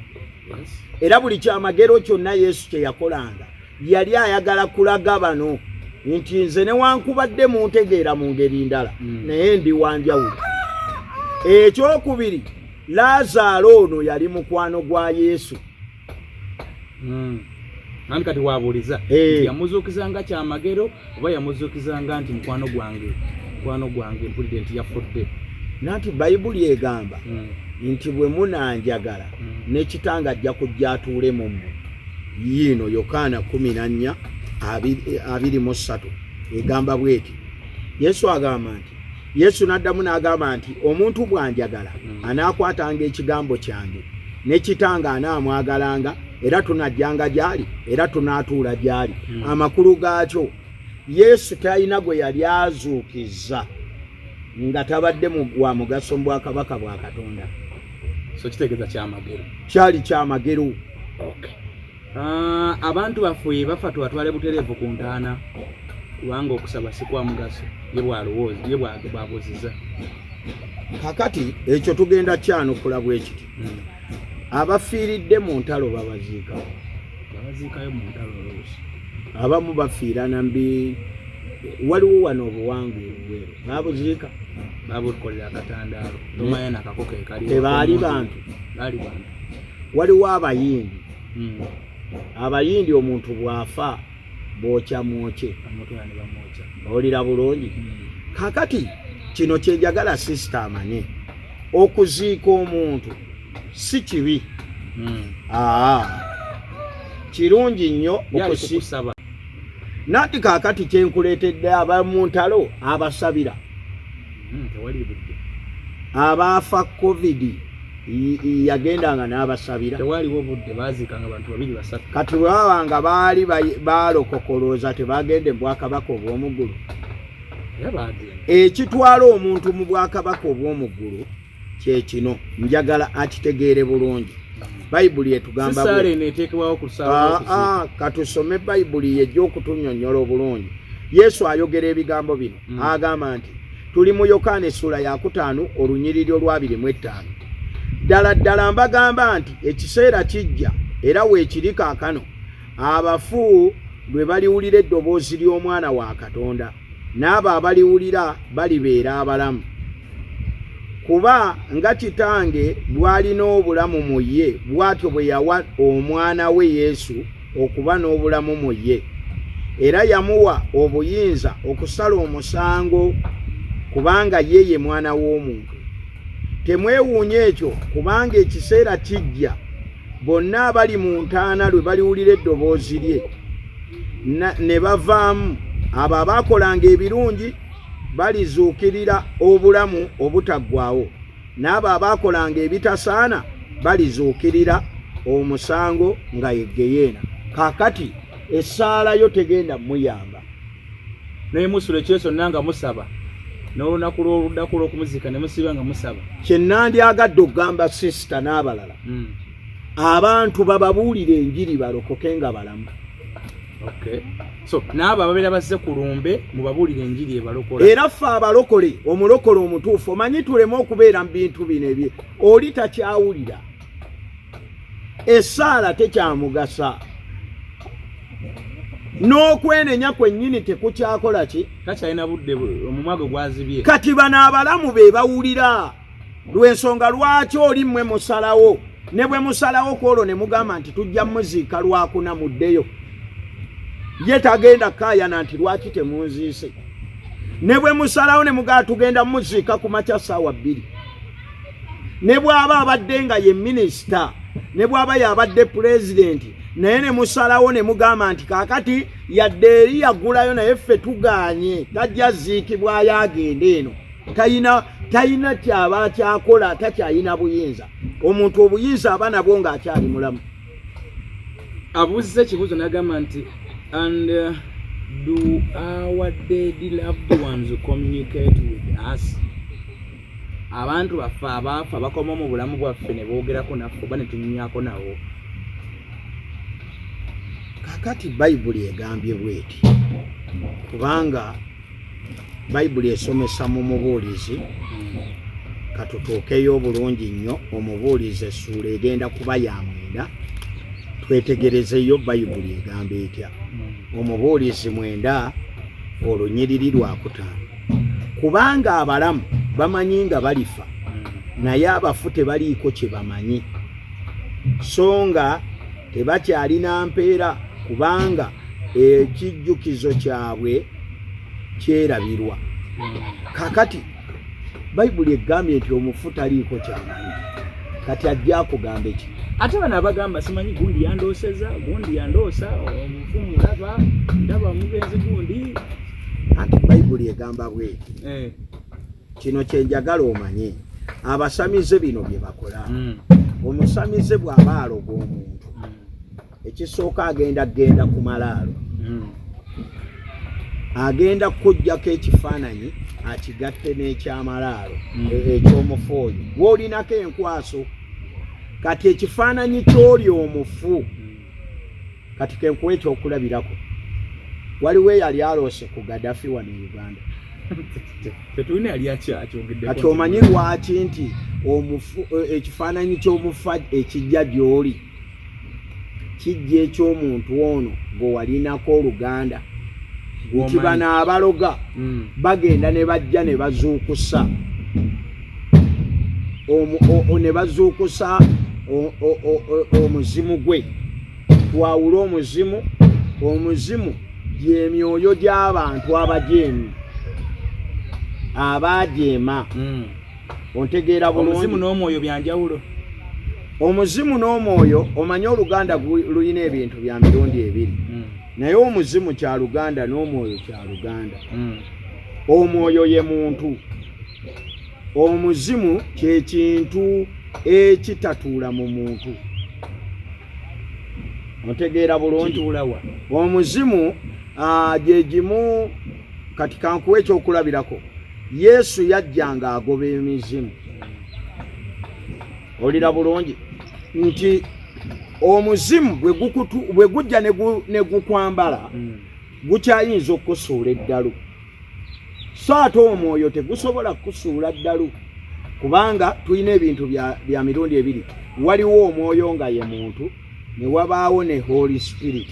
Era buli kyamagero kyonna Yesu kye yakolanga yali ayagala kulaga bano nti nze newankubadde muntegeera mu ngeri ndala naye ndi wanjawulo. Ekyokubiri, Laazaalo ono yali mukwano gwa Yesu. Nani kati wabuuliza yamuzuukizanga kyamagero oba yamuzuukizanga nti mukwano gwange mpulidde nti yafudde? Nati Bayibuli egamba nti bwe munanjagala n'ekitanga ajja kujja atuule mu mmwe. Yiino Yokaana 14:23 egamba bweti. Yesu n'addamu n'agamba nti omuntu bw'anjagala anaakwatanga ekigambo kyange, n'ekitanga anaamwagalanga, era tunajjanga gy'ali era tunaatuula gy'ali. Amakulu gaakyo Yesu talina gwe yali azuukiza nga tabadde wa mugaso mu bwakabaka bwa Katonda. So kitegeeza kyamagero, kyali kyamagero. Abantu bafuye bafa tubatwale butereevu ku ntaana kubanga okusaba si kwa mugaso, ye bwalowooza ye bwabuziza. Kakati ekyo tugenda kyanukula bwe kiti. Abafiiridde mu ntalo babaziikayo mu ntalo oluusi. Abamu bafiirana mbi. Waliwo wano obuwangu obweru babuziika, babukolera akatandaalo nomaye nakakoko ekali. Tebaali bantu. Waliwo abayindi. Abayindi omuntu bw'afa bookya mwoke, bawulira bulungi. Kakati kino kye njagala sisita amanye, okuziika omuntu si kibi. Kirungi nnyo okusaba. Nati kakati kyenkuleetedde abamu ntalo abasabira. Abaafa COVID yagendanga n'abasabira. Tewaliwo budde baziikanga bantu 2-3. Kati bwabanga baali balokokolooza tebagende mu bwakabaka obw'omuggulu. Ekitwala omuntu mu bwakabaka obw'omuggulu kye kino, njagala akitegeere bulungi. Bayibuli etugamba sale neteekebwawo ku ssaawa. Katusome Bayibuli yejja okutunnyonnyola obulungi. Yesu ayogera ebigambo bino agamba nti tuli mu Yokaana essula ya 5 olunyiriri olwa 25. Ddala ddala mbagamba nti ekiseera kijja era weekiri kaakano abafu lwe baliwulira eddoboozi ly'Omwana wa Katonda, n'abo abaliwulira balibeera abalamu. Kuba nga Kitange bw'alina obulamu mu ye, bw'atyo bwe yawa Omwana we Yesu okuba n'obulamu mu ye. Era yamuwa obuyinza okusala omusango kubanga ye Mwana w'Omuntu. Temwewuunye ekyo kubanga ekiseera kijja bonna abali mu ntaana lwe baliwulira eddoboozi lye ne bavaamu. Abo abaakolanga ebirungi balizuukirira obulamu obutaggwaawo, n'abo abaakolanga ebitasaana balizuukirira omusango nga yeggeyeena. Kakati essaala yo tegenda muyamba. Naye musula ekyeso nanga musaba n'olunaku lw'oluddako lw'okumuziika ne musiba nga musaba. Kye nandyagadde okugamba sisita n'abalala, abantu bababuulire enjiri balokoke nga balamu. So n'abo ababeera bazze ku lumbe mubabuulire enjiri ebalokola. Era ffe abalokole, omulokole omutuufu omanyi tuleme okubeera mu bintu bino ebye oli takyawulira. Essaala tekyamugasa. N'okwenenya kwennyini tekukyakola ki? Takyalina budde, omumwa gwe gwazibye. Kati bano abalamu be bawulira. Lw'ensonga lwaki oli mmwe musalawo, ne bwe musalawo kwolwo ne mugamba nti tujja muziika lwakuna muddeyo. Ye tagenda kaayana nti lwaki temunziise. Ne bwe musalawo ne mugaa tugenda muziika ku makya ssaawa 2. Ne bw'aba abadde nga ye minisita, ne bw'aba yabadde pulezidenti, naye ne musalawo ne mugamba nti kaakati yadde eri yagulayo naye ffe tuganye tajja ziikibwayo agende eno talina kyaba kyakola takyalina buyinza. Omuntu obuyinza aba nabwo ng'akyali mulamu. Abuuziza ekibuuzo n'agamba nti and do our dead loved ones communicate with us? Abantu baffe abaafa bakoma mu bulamu bwaffe ne boogerako naffe oba ne tunyunyako nawo. Kakati Bayibuli egambye bweti, kubanga Bayibuli esomesa mu mubuulizi. Katutuukeyo obulungi nnyo, omubuulizi essuula egenda kuba ya mwenda. Twetegerezeyo Bayibuli egamba etya. Omubuulizi 9 olunyiriri lwa 5. Kubanga abalamu bamanyi nga balifa, naye abafu tebaliiko kye bamanyi, so nga tebakyalina mpeera, kubanga ekijjukizo kyabwe kyerabirwa. Kakati Bayibuli egambye nti omufu taliiko kyamanyi, kati ajja kugamba ki? Ate bano abagamba simanyi gundi yandooseza, gundi yandoosa, omufu mulaba, ndaba mugenzi gundi. Ati Bayibuli egamba bweti. Kino kyenjagala omanye, abasamize bino bye bakola. Omusamize bw'aba aloga omuntu, ekisooka agenda ku malaalo, agenda kujjako ekifaananyi akigatte n'ekyamalaalo eky'omufu oyo gw'olinako enkwaso. Kati ekifaananyi ky'oli omufu, kati kenkuwa ekyokulabirako. Waliwo eyali aloose ku Gaddafi wano e Uganda. Tetulina yali akyogedde. Kati omanyi lwaki nti omufu ekifaananyi ky'omufu ekijja gy'oli kijja eky'omuntu ono gwe walinako Oluganda, nti bano abaloga bagenda ne bajja ne bazuukusa ne bazuukusa omuzimu gwe. Twawula omuzimu gy'emyoyo gy'abantu abajeemu abajeema. Ontegeera bulungi. Omuzimu n'omwoyo byanjawulo. Omuzimu n'omwoyo, omanyi Oluganda lulina ebintu bya mirundi ebiri, naye omuzimu kya Luganda n'omwoyo kya Luganda. Omwoyo ye muntu, omuzimu kye kintu ekitatuula mu muntu. Ontegeera bulungi. Omuzimu gye gimu. Kati kankuwa ekyokulabirako. Yesu yajjanga agoba emizimu. Olira bulungi nti omuzimu bwe gujja ne gukwambala gukyayinza okukusuula eddalu, so ate omwoyo tegusobola kukusuula ddalu, kubanga tulina ebintu bya mirundi ebiri. Waliwo omwoyo nga ye muntu, ne wabaawo ne Holy Spirit,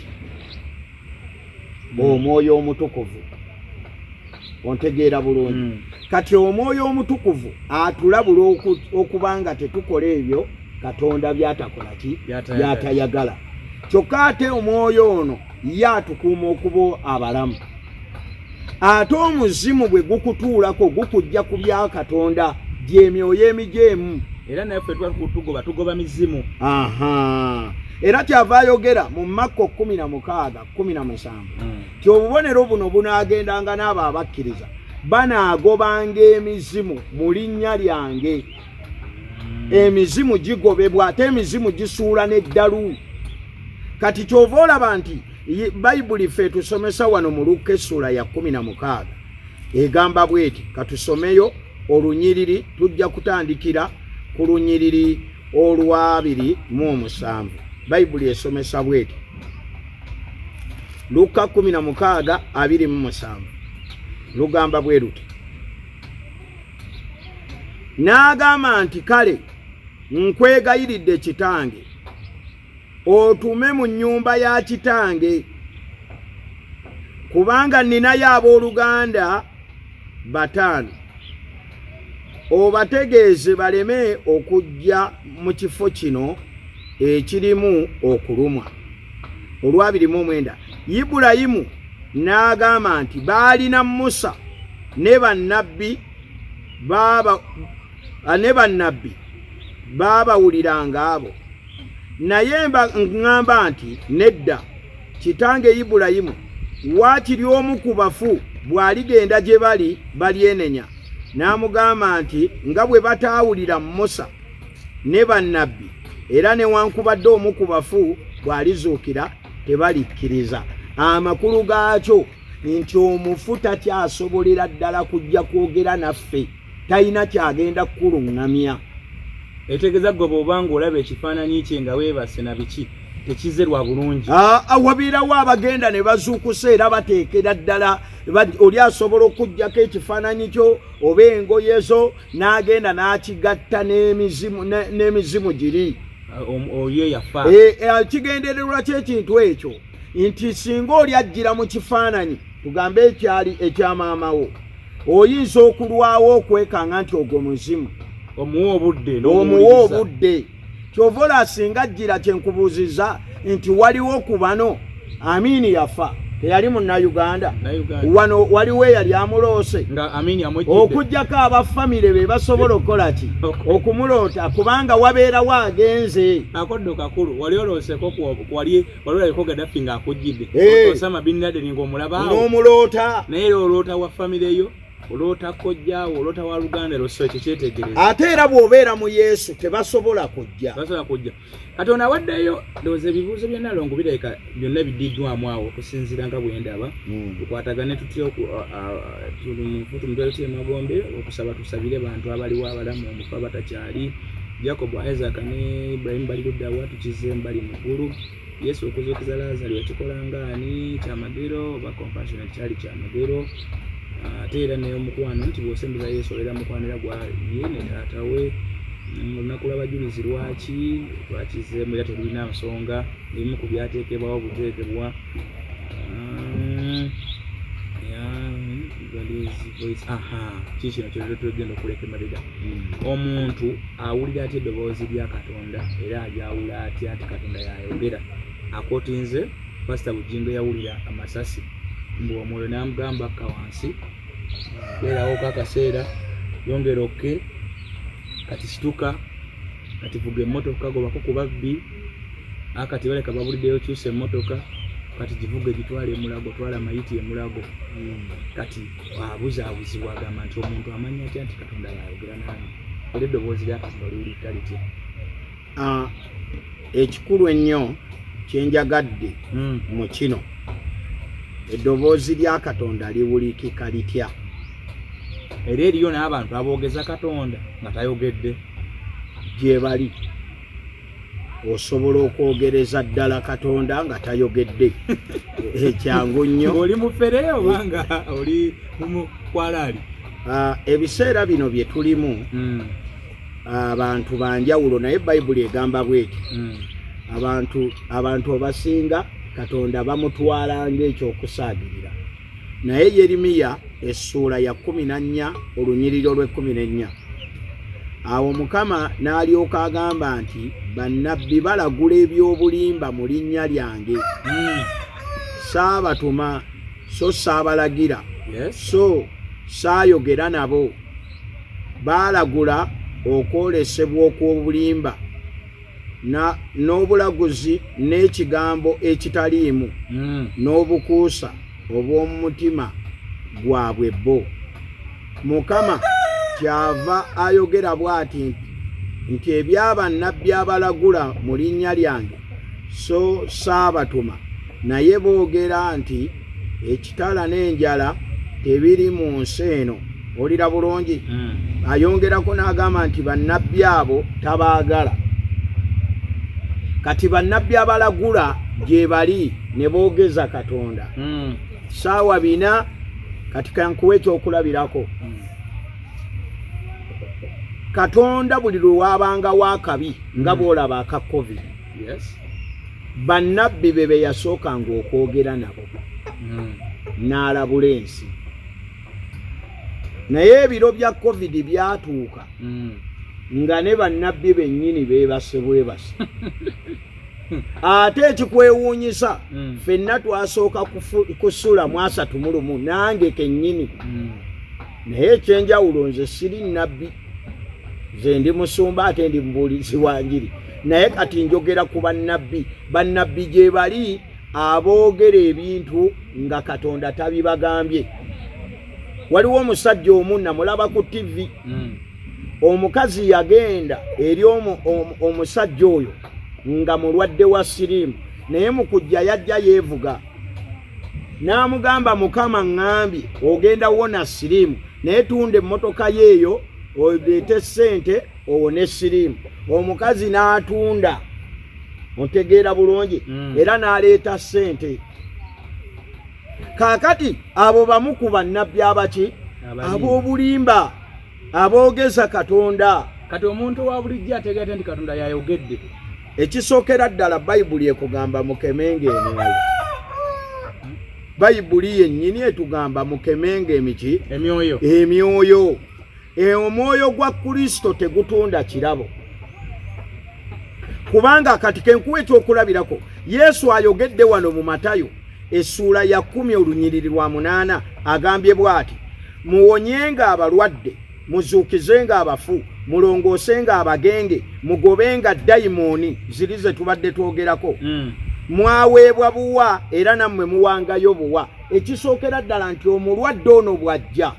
omwoyo omutukuvu. Ontegeera bulungi. Kati omwoyo omutukuvu atulabula okubanga tetukola ebyo Katonda byatakola ki? Byatayagala. Kyokka ate omwoyo ono ye atukuuma okuba abalamu. Ate omuzimu bwe gukutuulako gukujja ku bya Katonda gy'emyoyo emijeemu. Era naye ffe tugoba mizimu. Era kyava ayogera mu Makko 16:17 ti obubonero buno bunaagendanga n'abo abakkiriza banaagobanga emizimu mu linnya lyange. Emizimu gigobebwa, ate emizimu gisuula n'eddalu. Kati kyova olaba nti Bayibuli ffe tusomesa wano mu Luka essula ya 16 egamba bweti. Katusomeyo olunyiriri, tujja kutandikira ku lunyiriri olwa 27. Bayibuli esomesa bweti. Luka 16:27 lugamba bwe luti, n'agamba nti kale nkwegayiridde kitange otume mu nnyumba ya kitange, kubanga nninayo abooluganda 5, obategeeze baleme okujja mu kifo kino ekirimu okulumwa. Olwa 29 Ibulayimu n'agamba nti baalina Musa ne bannabbi baabawuliranga abo, naye ngamba nti nedda kitange Ibulayimu waakiri omu ku bafu bw'aligenda gye bali balyenenya n'amugamba nti nga bwe bataawulira Musa ne bannabbi era newankubadde omu ku bafu bw'alizuukira tebalikkiriza. Amakulu gaakyo nti omufu takyasobolera ddala kujja kwogera naffe, talina kyagenda kukuluŋŋamya. Etegeeza gwe bw'obanga olaba ekifaananyi kye nga weebase na biki tekize lwa bulungi. Wabeerawo abagenda ne bazuukusa era bateekera ddala oli asobola okuggyako ekifaananyi kyo oba engoye zo n'agenda n'akigatta n'emizimu giri. Oyo yafa. Kigendererwa ky'ekintu ekyo nti singa oli ajjira mu kifaananyi tugambe ekyali ekyamaamawo oyinza okulwawo okwekanga nti ogwo muzimu omuwa obudde. Kyova olasinga ajjira kyenkubuuziza nti waliwo ku bano Amini yafa teyali munnayuganda wano waliwo eyali amuloose okuggyako abafamire be basobola okukola ki okumuloota kubanga wabeerawo agenze akoddo kakulu wali olooseko wali olaliko Gaddafi ng'akujjidde Osama bin Laden ng'omulabaawo n'omuloota naye oloota wa famire yo olota kojja olota wa Luganda loso ekyetegereza ate era bw'obeera mu Yesu tebasobola kujja Katonda waddeyo ndowooza ebibuuzo byonna longo birabika byonna biddiddwamu awo okusinziira nga bwe ndaba tukwatagane tutya tuli mu futu mutwalo Magombe okusaba tusabire bantu abaliwo abalamu omufa batakyali Jacob Isaac ne Ibrahim bali luddawa tukize mbali mukulu Yesu okuzuukiza Lazaro yakikola ani kyamagero oba compassionate kyali kyamagero ate era naye omukwano nti bw'osembeza Yesu olera mukwanira gwa ye ne taata we olunaku lw'abajulizi lwaki twakizeemu era terulina nsonga ebimu ku byateekebwawo buteekebwa kikino kyetugenda okuleka emabega omuntu awulira atya eddoboozi lya Katonda era ajawula atya ati Katonda yayogera akotinze Pastor Bugingo yawulira amasasi mbu omwoyo n'amugamba akka wansi beerawo kakaseera yongera okke kati situka kati vuga emmotoka gobako ku babbi akati baleka babuliddeyo kyusa emmotoka kati givuga gitwala emulago twala mayiti emulago kati abuzaabuzibwa agamba nti omuntu amanya atya nti Katonda yayogera nani era eddoboozi lya Katonda liwulika litya. Ekikulu ennyo kyenjagadde mu kino eddoboozi lya Katonda liwulikika litya era eriyo n'abantu aboogeza Katonda nga tayogedde gye bali osobola okwogereza ddala Katonda nga tayogedde ekyangu nnyo oli mufere obanga oli mukwalaali. Ebiseera bino bye tulimu abantu banjawulo naye Bayibuli egamba bweti abantu abasinga Katonda bamutwala ng'ekyokusaagirira naye Yeremiya essuula ya 14 olunyiriro lw'14 awo Mukama n'alyoka agamba nti bannabbi balagula ebyobulimba mu linnya lyange saabatuma so saabalagira so saayogera nabo baalagula okwolesebwa okw'obulimba n'obulaguzi n'ekigambo ekitaliimu n'obukuusa obw'omu mutima gwabwe bo. Mukama kyava ayogera bw'ati nti ebyabannabbi abalagula mu linnya lyange so saabatuma naye boogera nti ekitala n'enjala tebiri mu nsi eno. Olira bulungi ayongerako n'agamba nti bannabbi abo tabaagala. Kati bannabbi abalagula gye bali ne boogeza Katonda saawa 4 kati kankuwe ekyokulabirako Katonda buli lwe waabanga wakabi nga bw'olaba aka COVID bannabbi be yasookanga okwogera nabo n'alabula ensi naye ebiro bya COVID byatuuka nga ne bannabbi bennyini beebase bwebase ate ekikwewuunyisa ffenna twasooka kusula mu 31 nange kennyini naye ekyenjawulo nze siri nnabbi nze ndi musumba ate ndi mubuulizi wa njiri naye kati njogera ku bannabbi gye bali aboogera ebintu nga Katonda tabibagambye. Waliwo omusajja omu namulaba ku TV, omukazi yagenda eri omusajja oyo nga mulwadde wa siriimu, naye mu kujja yajja yeevuga n'amugamba, Mukama ngambye ogenda wona siriimu, naye tunda emmotoka yeeyo oleete ssente owone siriimu. Omukazi n'atunda, ontegeera bulungi, era n'aleeta ssente. Kaakati abo bamu ku bannabbi abaki ab'obulimba aboogeza Katonda. Kati omuntu wa bulijjo ategeera nti Katonda yayogedde. Ekisookera ddala Bayibuli ekugamba mukemenge emyoyo. Bayibuli yennyini etugamba mukemenge emiki emyoyo. Omwoyo gwa Kristo tegutunda kirabo. Kubanga kati kenkuwa ekyokulabirako, Yesu ayogedde wano mu Matayo essuula ya 10 olunyiriri lwa 8 agambye bw'ati, muwonyenga abalwadde, muzuukizenga abafu, mulongoosenga abagenge, mugobenga dayimooni, ziri ze tubadde twogerako. Mwaweebwa buwa era nammwe muwangayo buwa. Ekisookera ddala nti omulwadde ono bw'ajja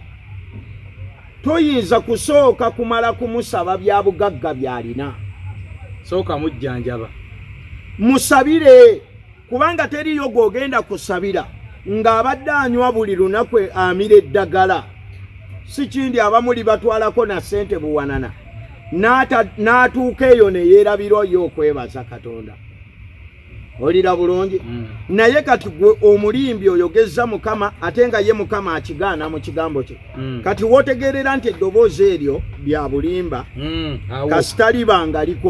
toyinza kusooka kumala kumusaba bya bugagga by'alina. Sooka mujjanjaba, musabire, kubanga teriyo gw'ogenda kusabira ng'abadde anywa buli lunaku amira eddagala. Si kindi abamuli batwalako na ssente buwanana, n'atuuka eyo ne yeerabira yo okwebaza Katonda. Olira bulungi? Naye kati gwe omulimbi oyogeza Mukama ate nga ye Mukama akigaana mu kigambo kye. Kati wootegerera nti eddoboozi eryo lya bulimba kasitali banga liko